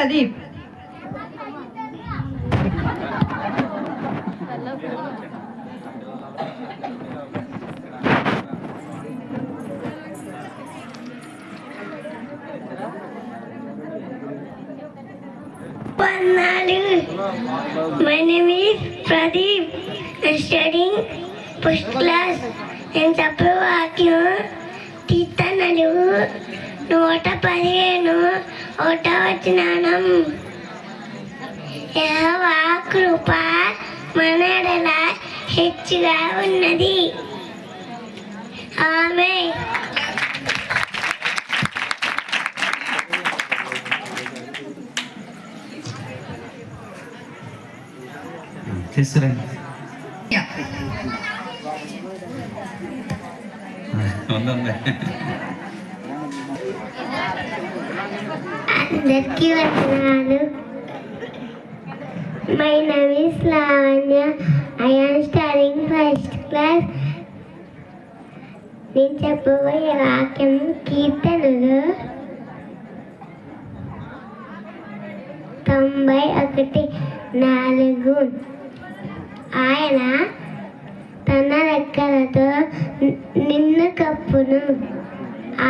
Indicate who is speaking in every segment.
Speaker 1: Pradeep.
Speaker 2: My name is Pradeep. I'm studying first class. నేను చెప్పే వాక్యం కీర్తనలు 115 1వ యెహోవా కృప మన ఎడల హెచ్చుగా ఉన్నది. ఆమేన్.
Speaker 3: తీసుకురండి.
Speaker 2: అందరికీ వందనాలు. My name is Lavanya. I am studying first class. నేను చెప్పబోయే వాక్యం కీర్తనలు 91:4. ఆయన తన రెక్కలతో నిన్ను కప్పును.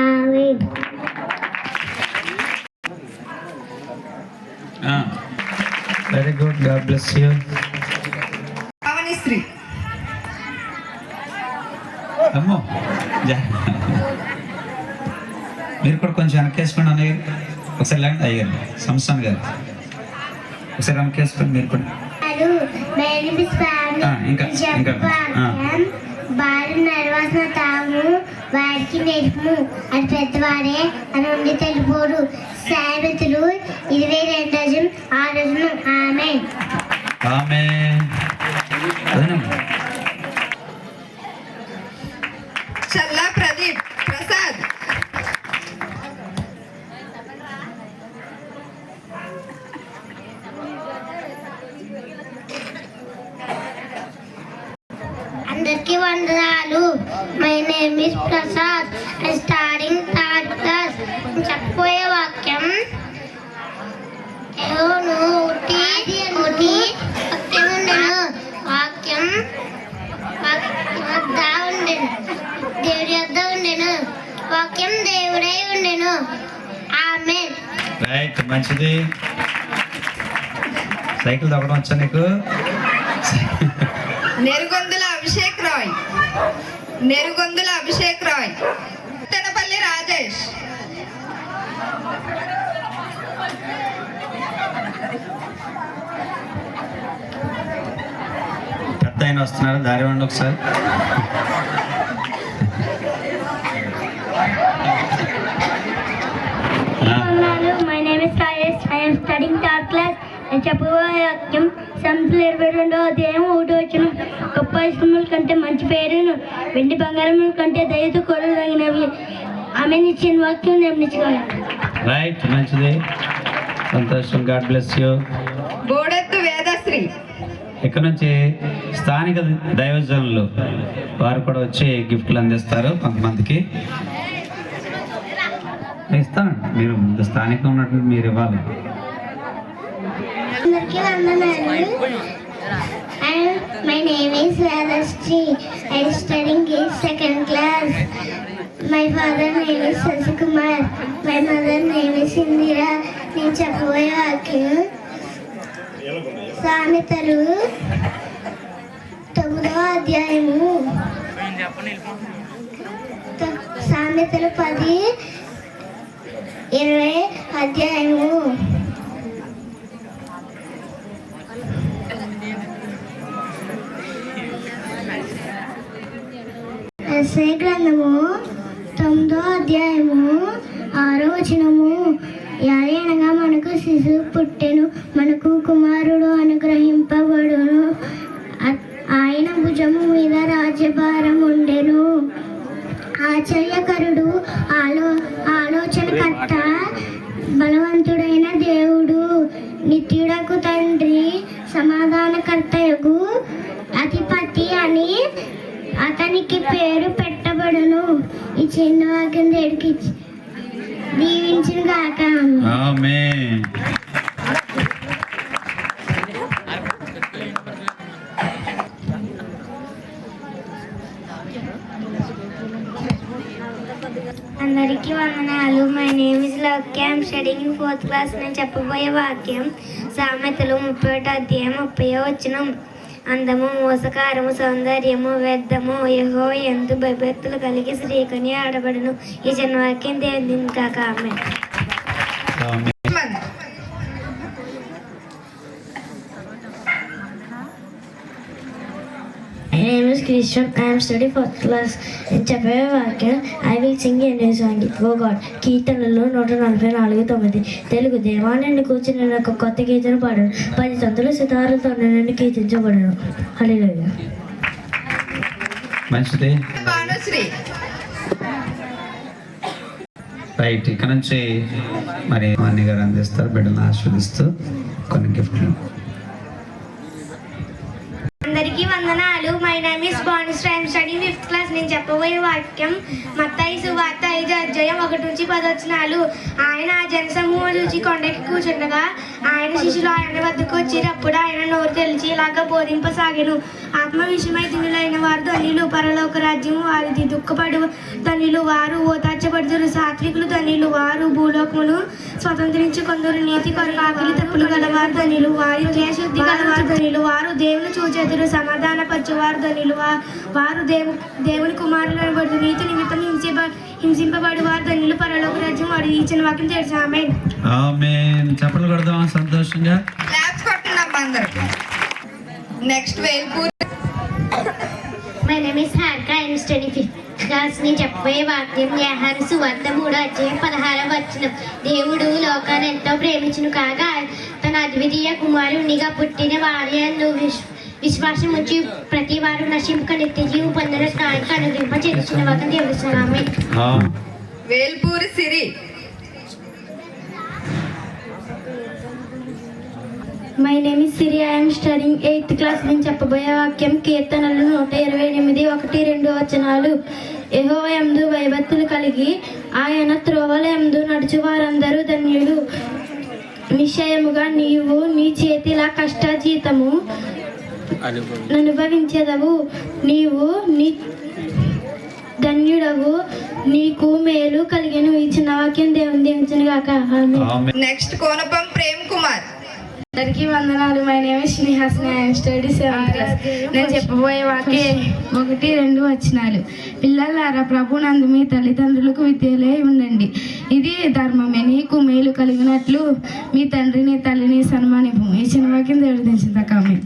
Speaker 2: ఆమేన్.
Speaker 3: Very good. God bless you.
Speaker 1: Pavanisri.
Speaker 3: అమ్మో మీరు కూడా కొంచెం వెనకేసుకోండి అన్నయ్య. ఒకసారి లేండి అయ్యారు సంస్థాన్ గారు. ఒకసారి వెనకేసుకోండి మీరు కూడా.
Speaker 2: బాలు నడవాల్సిన తాము వాడికి నేర్పుము, అది పెద్దవాడే అని ఉండి తెలుపోడు. సామెతలు 22:6. ఆమేన్.
Speaker 3: ఆమేన్.
Speaker 1: చల్లా ప్రదీప్ ప్రసాద్.
Speaker 2: అందరికీ వందనాలు. My name is Prasad. I studying third class. చెప్పబోయే వాక్యం వాక్యం దేవుడి వద్ద ఉండెను. వాక్యం దేవుడై ఉండెను. ఆమేన్.
Speaker 3: రైట్, మంచిది. సైకిల్ తొక్కడం వచ్చా నీకు?
Speaker 1: నెరుగొందుల అభిషేక్ రాయ్. తెనపల్లి రాజేష్.
Speaker 3: పెద్ద ఆయన వస్తున్నారు, దారి వండి ఒకసారి.
Speaker 2: My name is Rajesh. I am studying third class. నేను చెప్పబోయే వాక్యం సంఖ్యలు 22:1. గొప్ప ఇష్టముల కంటే మంచి పేరును, వెండి బంగారముల కంటే దయతో కొనదగినవి. ఆమె ఇచ్చిన వాక్యం నేర్చుకోవాలి.
Speaker 3: రైట్, మంచిది, సంతోషం. God bless you.
Speaker 1: Bodettu Vedasri.
Speaker 3: ఇక్కడ నుంచి స్థానిక దైవజనులు వారు కూడా వచ్చి గిఫ్ట్లు అందిస్తారు కొంతమందికి. ఇస్తానండి, మీరు ముందు స్థానికంగా ఉన్నట్టు మీరు ఇవ్వాలి.
Speaker 2: అందరికీ వందనాలు. My name is Vedashree. I studying second class. My father name is Shashikumar. My mother name is Indira. నేను చెప్పబోయే వాక్యం సామెతలు 9వ అధ్యాయము. సామెతలు 10:20 అధ్యాయము. యెషయా గ్రంథము 9వ అధ్యాయము 6వ వచనము. యారేనగా మనకు శిశువు పుట్టెను, మనకు కుమారుడు అనుగ్రహింపబడును, ఆయన భుజము మీద రాజ్యభారం ఉండెను. ఆశ్చర్యకరుడు, ఆలోచనకర్త, బలవంతుడైన దేవుడు, నిత్యుడకు తండ్రి, సమాధానకర్తయగు అధిపతి అని అతనికి పేరు పెట్టబడును. ఈ చిన్న వాక్యం దేవుడికి దీవించిన గాక.
Speaker 3: ఆమేన్.
Speaker 2: వాక్యం స్టడింగ్ ఇన్ 4th క్లాస్. నేను చెప్పబోయే వాక్యం సామెతలు 31 అధ్యాయం 30 వచనం. అందము, మోసకారము, సౌందర్యము, వ్యర్థము యెహోవా యందు భయభక్తులు కలిగి శ్రీకని ఆడబడును. ఈ చిన్న వాక్యం దేవుని కాక ఆమేన్. My name is Christian. I am studying 4th class. In చెప్పే వాక్యం I will sing a new song. Oh God. కీర్తనలు 144:9. తెలుగు దేవా నిన్ను కూర్చుని ఒక కొత్త గీతను పాడను. 10 తంతుల సితారులతో నిన్ను కీర్తించబడను. హల్లెలూయా.
Speaker 3: మంచిది.
Speaker 1: భానుశ్రీ.
Speaker 3: రైట్, ఇక్కడ నుంచి మరి అన్ని గారు అందిస్తారు. బిడ్డను ఆస్వాదిస్తూ కొన్ని గిఫ్ట్లు.
Speaker 2: అందరికీ వందనాలు. My name is Bhanusri. I am studying 5th class. నేను చెప్పబోయే వాక్యం మత్తయి సువార్త 5 అధ్యాయం 1-10 వచనాలు. ఆయన ఆ జనసమూహం చూసి కొండకి కూర్చుండగా ఆయన శిష్యులు ఆయన వద్దకు వచ్చినప్పుడు ఆయన నోరు తెలిసి ఇలాగ బోధింపసాగెను. ఆత్మ విషయమై దినులైన వారు ధన్యులు, పరలోక రాజ్యము వారిది. దుఃఖపడు ధన్యులు, వారు ఓదార్చబడుదురు. సాత్వికులు ధన్యులు, వారు భూలోకమును స్వతంత్రించుకొందురు. నీతి కొరకు ఆకలి తప్పులు గలవారు ధన్యులు, వారి శుద్ధి గలవారు ధన్యులు, వారు దేవుని చూచెదరు. సమాధాన పరచువారు ధన్యులు, వారు దేవుని కుమారులు అనబడు. నీతి నిమిత్తం హింసింపబడి వారు ధన్యులు, పరలోక రాజ్యం వారి. ఇచ్చిన వాక్యం తెలుసు. ఆమేన్.
Speaker 3: ఆమేన్. చప్పట్లు కొడదాం సంతోషంగా.
Speaker 1: క్లాప్స్ కొట్టున్నాం అందరూ. Next Velpur.
Speaker 2: My name is Harika. I am studying 5th class. నేను చెప్పబోయే వాక్యం యోహాను సువార్త 3 అధ్యాయం 16 వచనం. దేవుడు లోకాన్ని ఎంతో ప్రేమించును కాగా తన అద్వితీయ కుమారునిగా పుట్టిన వారి యందు విశ్వాసం వచ్చి ప్రతి వారు నశింపక నిత్య జీవం పొందిన స్థాయికి అనుగ్రహింప చేసిన వాక్యం దేవుడు. ఆమేన్.
Speaker 1: Velpuri Siri.
Speaker 2: My name is Siri. I am studying 8th class. నేను చెప్పబోయే వాక్యం కీర్తనలు 128 1-2 వచనాలు. యెహోవా యందు భయభక్తులు కలిగి ఆయన త్రోవల యందు నడుచు వారందరూ ధన్యులు. నిశ్చయముగా నీవు నీ చేతిలా కష్టజీతము అనుభవించదవు. నీవు నీ ధన్యుడవు, నీకు మేలు కలిగెను. ఇచ్చిన వాక్యం దేవుని దీవించును గాక. ఆమేన్.
Speaker 1: నెక్స్ట్ కోనపం ప్రేమ్ కుమార్.
Speaker 4: అందరికీ వందనాలు. My name is Snehasni. I am study 7th class. నేను చెప్పబోయే వాక్యం 1-2 వచనాలు. పిల్లలారా, ప్రభు నందు మీ తల్లిదండ్రులకు విధేయులై ఉండండి, ఇది ధర్మమే. నీకు మేలు కలిగినట్లు మీ తండ్రిని తల్లిని సన్మానింపు. ఈ చిన్న వాక్యం దేవుడు దించుదాకా. ఆమేన్.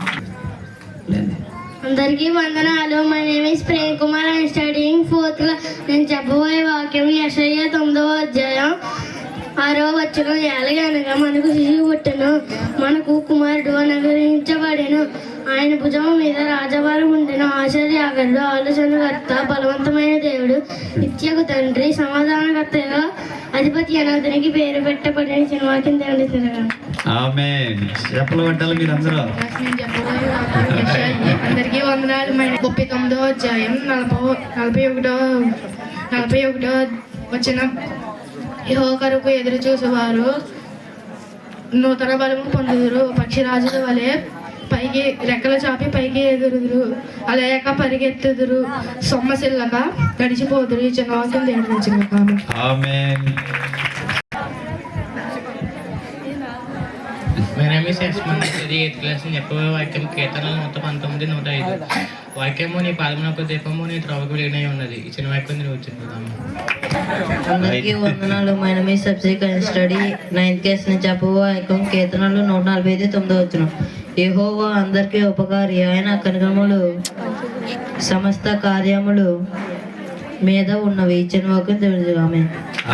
Speaker 2: అందరికీ వందనాలు. My name is Prem Kumar. I am studying 4th class. నేను చెప్పబోయే వాక్యం యెషయా 9వ అధ్యాయం 6వ వచనం. ఎలాగనగా మనకు శిశువు పుట్టెను, మనకు కుమారుడు అనుగ్రహించబడెను, ఆయన భుజం మీద రాజవారు ఉండెను. ఆశ్చర్యకరుడు, ఆలోచనకర్త, బలవంతమైన దేవుడు, నిత్యకు తండ్రి, సమాధానకర్తగా అధిపతి అని అతనికి పేరు పెట్టబడిన సినిమాకింద
Speaker 3: ఆమేన్. చెప్పలు పట్టాలి మీరందరూ.
Speaker 4: అందరికీ వందనాలు. 39వ అధ్యాయం 41వ వచనం. యెహోవా కొరకు ఎదురు చూసేవారు నూతన బలము పొందుదురు, పక్షిరాజుల వలె పైకి రెక్కలు చాపి పైకి ఎగురుదురు, అలయక పరిగెత్తుదురు, సొమ్మసిల్లక గడిచిపోదురు. ఈ చిన్న వాక్యం దేవుడి నుంచి.
Speaker 3: ఆమేన్.
Speaker 5: My name is Esman. 8th class. చెప్పబోయే వాక్యం కీర్తనలు 119 105. వాక్యము నీ పాదమునకు దీపము, నీ త్రోవకు వెలుగునై ఉన్నది. ఈ చిన్న వాక్యం నిర్వహించుకుందాము.
Speaker 6: అందరికీ వందనాలు. My name is subject and study 9th class. నేను చెప్పబోయే వాక్యం కీర్తనలు 145 వచనం. యెహోవా అందరికీ ఉపకారి, ఆయన కనుగములు సమస్త కార్యములు మీద ఉన్నవి. ఇచ్చిన వాక్యం తెలుసు. ఆమేన్.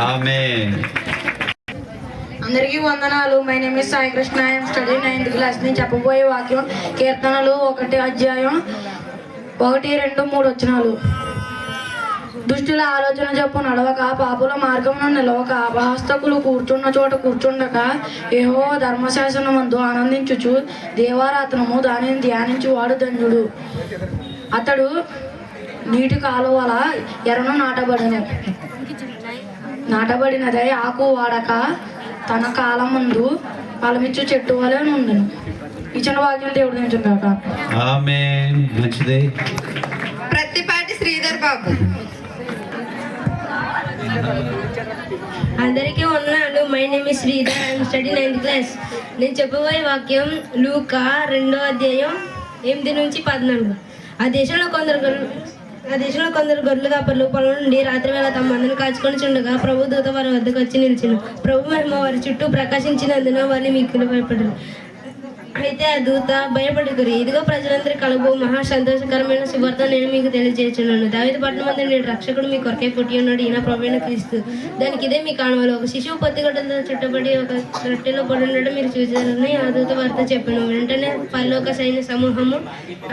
Speaker 3: ఆమేన్.
Speaker 4: అందరికీ వందనాలు. My name is Sai Krishna. I am study 9th class. నేను చెప్పబోయే వాక్యం కీర్తనలు 1 అధ్యాయం 1-2-3 వచనాలు. దుష్టుల ఆలోచన చెప్పు నడవక, పాపుల మార్గమున నిలవక, అపహస్తకులు కూర్చున్న చోట కూర్చుండక, యెహోవా ధర్మశాసనమందు ఆనందించుచు దేవారాత్రము దానిని ధ్యానించువాడు ధన్యుడు. అతడు నీటి కాలువల ఎర్రను నాటబడినదై ఆకు వాడక తన కాలం ముందు ఫలమిచ్చు చెట్టు వలె నుండును. ఇచ్చిన వాక్యం దేవుడు దించుగాక.
Speaker 3: ఆమేన్. మంచిది.
Speaker 1: ప్రత్తిపాటి శ్రీధర్ బాబు.
Speaker 2: అందరికీ వందనాలు. My name is Sridhar. I'm study 9th class. నేను చెప్పబోయే వాక్యం లూకా 2వ అధ్యాయం 8 నుంచి 14. ఆ దేశంలో కొందరు గొర్రెలు కాపర్లు పొలం నుండి రాత్రి వేళ తమ మందను కాచుకొని చుండగా ప్రభు దూత వారి వద్దకు వచ్చి నిలిచెను. ప్రభు మహిమ వారి చుట్టూ ప్రకాశించినందున వారిని మిక్కిలి భయపడ్డారు. అయితే ఆ దూత భయపడుకురి, ఇదిగో ప్రజలందరూ కలుగు మహా సంతోషకరమైన శుభార్త నేను మీకు తెలియజేస్తున్నాను. దావీదు పట్టణమందు నేడు రక్షకుడు మీ కొరకే పుట్టి ఉన్నాడు, ఈయన ప్రభువైన క్రీస్తు. దానికి ఇదే మీ కానుమలు. ఒక శిశువు పొత్తిగడ్డలతో చుట్టబడి ఒక రొట్టెలో పడి ఉండడం మీరు చూశారని ఆ దూత వార్త చెప్పాను. వెంటనే పరలోక సైన్య సమూహము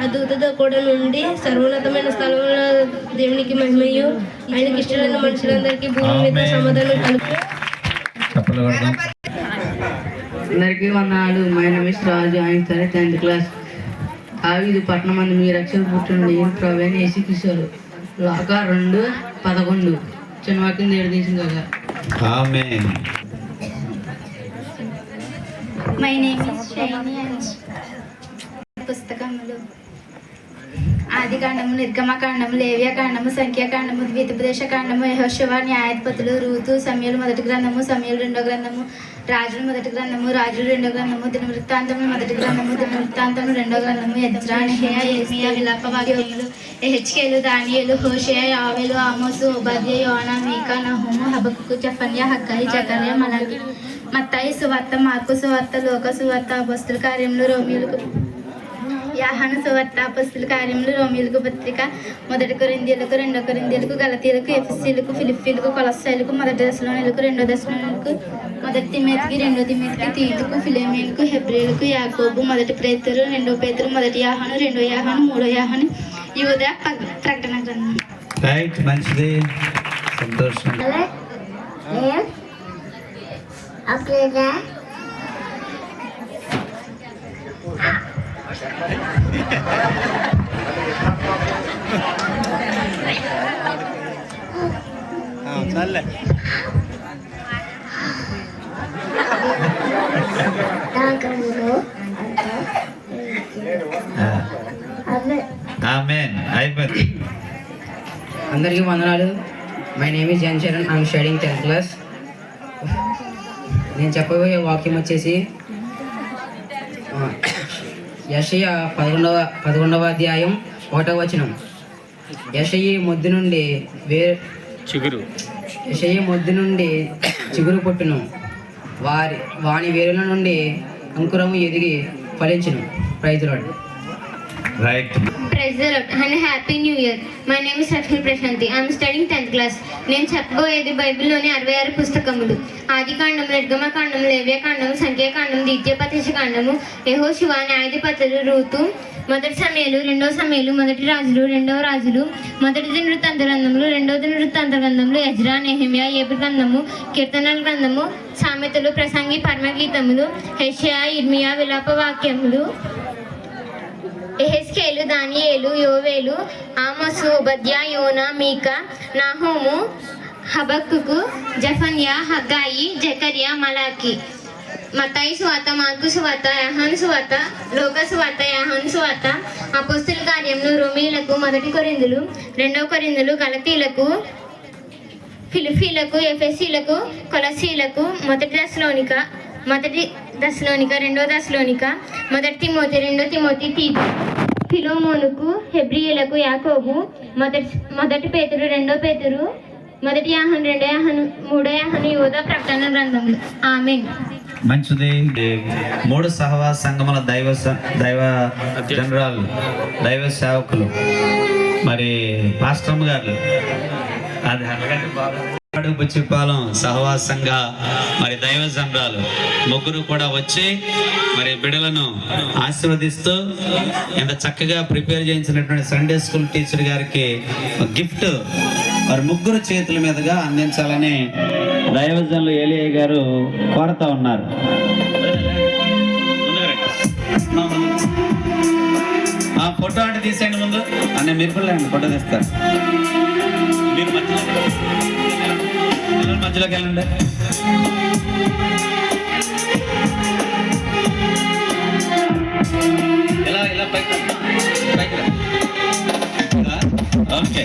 Speaker 2: ఆ దూతతో కూడా నుండి సర్వోన్నతమైన స్థలంలో దేవునికి మహిమయు ఆయనకి ఇష్టమైన మనుషులందరికీ భూమి మీద సమాధానం కలుగు.
Speaker 6: అందరికీ వందనాలు. మై నేమ్ ఇస్ రాజు. ఆయన సరే 10th క్లాస్. దావీదు పట్టణమందు మీ రక్షణ పుట్టిన ప్రభువైన యేసుక్రీస్తు. లూకా 2:11. చిన్న వాక్యం దేవుడు తీసింది కదా.
Speaker 3: ఆమేన్.
Speaker 2: My name is Saini and పుస్తకములు ఆదికాండము, నిర్గమకాండము, లేవ్యకాండము, సంఖ్యాకాండము, ద్వితీయోపదేశకాండము, యెహోషువ, న్యాయాధిపతులు, రూతు, సమూయేలు మొదటి గ్రంథము, సమూయేలు 2వ గ్రంథము, రాజుల మొదటి గ్రంథము, రాజులు 2వ గ్రంథము, దినవృత్తాంతములు మొదటి గ్రంథము, దినవృత్తాంతములు 2వ గ్రంథము, ఎజ్రా, నెహెయా, యిర్మీయా, విలాప వాక్యములు, యెహెజ్కేలు, దానియేలు, హోషేయ, యావేలు, ఆమోసు, ఓబద్య, యోనా, మీకా, నహూము, హబక్కుకు, జెఫన్యా, హగ్గయి, జకర్యా, మలాకి, మత్తయి సువార్త, మార్కు సువార్త, లూకా సువార్త, అపొస్తలుల కార్యములు, రోమీయులకు యాహాను సువార్త, అపొస్తలుల కార్యములు, రోమీయులకు పత్రిక, మొదటి కొరింథీయులకు, 2వ కొరింథీయులకు, గలతీయులకు, ఎఫెసీయులకు, ఫిలిప్పీయులకు, కొలస్సాయులకు, మొదటి దశలోనిలకు, 2వ దశలోనిలకు, మొదటి తిమోతికి, 2వ తిమోతికి, తీతుకు, ఫిలెమోనుకు, హెబ్రీయులకు, యాకోబు, మొదటి పేతురు, 2వ పేతురు, మొదటి యోహాను, 2వ యోహాను, 3వ యోహాను, యూదా, ప్రకటన గ్రంథం.
Speaker 3: రైట్, మంచిది, సంతోషం. ఆమేన్. అయిపోయింది.
Speaker 6: అందరికీ వందనాలు. My name is Jan Charan. I'm studying 10th class. నేను చెప్పబోయే వాక్యం వచ్చేసి యెషయా 11వ అధ్యాయం 1వ వచనం. యెషయి మొద్దు నుండి చిగురు పుట్టును, వాని వేరుల నుండి అంకురము ఎదిగి ఫలించును. Praise the Lord.
Speaker 3: Right.
Speaker 2: Praise the Lord and Happy New Year. My name is Lakshmi Prashanti. I am studying 10th class. నేను చెప్పబోయేది బైబిల్లోని 66 పుస్తకములు. ఆదికాండము, నిర్గమకాండము, లేవ్యకాండము, సంఖ్యాకాండము, ద్వితీయోపదేశకాండము, యెహోషువ, న్యాయాధిపతులు, రూతు, మొదటి సమూయేలు, 2వ సమూయేలు, మొదటి రాజులు, 2వ రాజులు, మొదటి దినవృత్తాంత గ్రంథములు, 2వ దినవృత్తాంత గ్రంథములు, ఎజ్రా, నెహెమ్యా, ఏబు గ్రంథము, కీర్తనల గ్రంథము, సామెతలు, ప్రసంగి, పరమగీతములు, హెషయా, యిర్మీయా, విలాప వాక్యములు, యెహెజ్కేలు, దానియేలు, యోవేలు, ఆమోసు, ఓబద్యా, యోనా, మీకా, నాహూము, హబక్కుకు, జెఫన్యా, హగ్గాయి, జకర్యా, మలాకి, మత్తయి సువార్త, మార్కు సువార్త, యోహాను సువార్త, లూకా సువార్త, యోహాను సువార్త, అపొస్తలుల కార్యములు, రోమీయులకు, మొదటి కొరింథీయులు, 2వ కొరింథీయులు, గలతీయులకు, ఫిలిప్పీయులకు, ఎఫెసీయులకు, కొలస్సీయులకు, మొదటి దశలోనిక, 2వ దశలోనిక, మొదటి తిమోతి, 2వ తిమోతి, తీతు, ఫిలోమోనుకు, హెబ్రీయులకు, యాకోబు, మొదటి పేతురు, 2వ పేతురు, మొదటి యోహాను, 2వ యోహాను, 3వ యోహాను, యూదా, ప్రకటన గ్రంథములు. ఆమేన్.
Speaker 3: మంచిది. 3 సహవాస సంఘముల దైవ జనరల్ దైవ సేవకులు మరి పాస్టమ్ గారు అది బుచ్చిపాలెం సహవాసంగా మరి దైవ జనరాలు ముగ్గురు కూడా వచ్చి మరి బిడ్డలను ఆశీర్వదిస్తూ ఎంత చక్కగా ప్రిపేర్ చేయించినటువంటి సండే స్కూల్ టీచర్ గారికి గిఫ్ట్ మరి ముగ్గురు చేతుల మీదుగా అందించాలని దైవజనులు ఏలియా గారు కోరుతా ఉన్నారు. ఫోటో అంటే తీసేయండి ముందు అనే మీరు కూడా ఫోటో తీస్తారు. మీరు మధ్యలోకి వెళ్ళండి. ఇలా పైకి ఓకే.